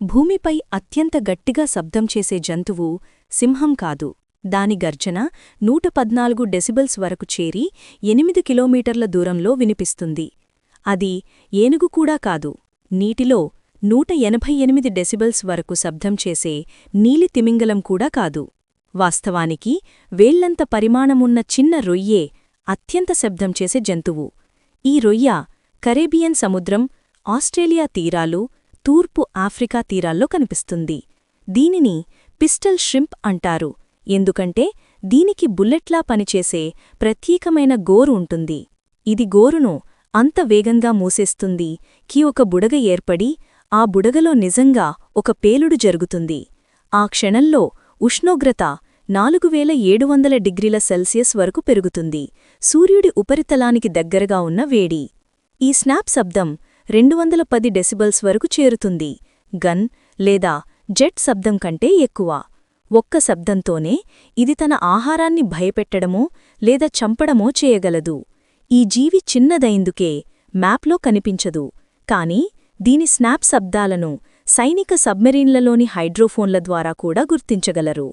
భూమిపై అత్యంత గట్టిగా శబ్దం చేసే జంతువు సింహం కాదు. దాని గర్జన 114 డెసిబెల్స్ వరకు చేరి 8 కిలోమీటర్ల దూరంలో వినిపిస్తుంది. అది ఏనుగు కూడా కాదు. నీటిలో 188 డెసిబెల్స్ వరకు శబ్దం చేసే నీలి తిమింగలం కూడా కాదు. వాస్తవానికి వేళ్లంత పరిమాణమున్న చిన్న రొయ్యే అత్యంత శబ్దం చేసే జంతువు. ఈ రొయ్య కరేబియన్ సముద్రం, ఆస్ట్రేలియా తీరాలు, తూర్పు ఆఫ్రికా తీరాల్లో కనిపిస్తుంది. దీనిని పిస్టల్ ష్రింప్ అంటారు, ఎందుకంటే దీనికి బుల్లెట్లా పనిచేసే ప్రత్యేకమైన గోరు ఉంటుంది. ఇది గోరును అంత వేగంగా మూసేస్తుంది కి ఒక బుడగ ఏర్పడి ఆ బుడగలో నిజంగా ఒక పేలుడు జరుగుతుంది. ఆ క్షణంలో ఉష్ణోగ్రత 4700 డిగ్రీల సెల్సియస్ వరకు పెరుగుతుంది. సూర్యుడి ఉపరితలానికి దగ్గరగా ఉన్న వేడి. ఈ స్నాప్ శబ్దం 210 డెసిబెల్స్ వరకు చేరుతుంది. గన్ లేదా జెట్ శబ్దం కంటే ఎక్కువ. ఒక్క శబ్దంతోనే ఇది తన ఆహారాన్ని భయపెట్టడమో లేదా చంపడమో చేయగలదు. ఈ జీవి చిన్నదైందుకే మ్యాప్లో కనిపించదు, కానీ దీని స్నాప్ శబ్దాలను సైనిక సబ్మెరీన్లలోని హైడ్రోఫోన్ల ద్వారా కూడా గుర్తించగలరు.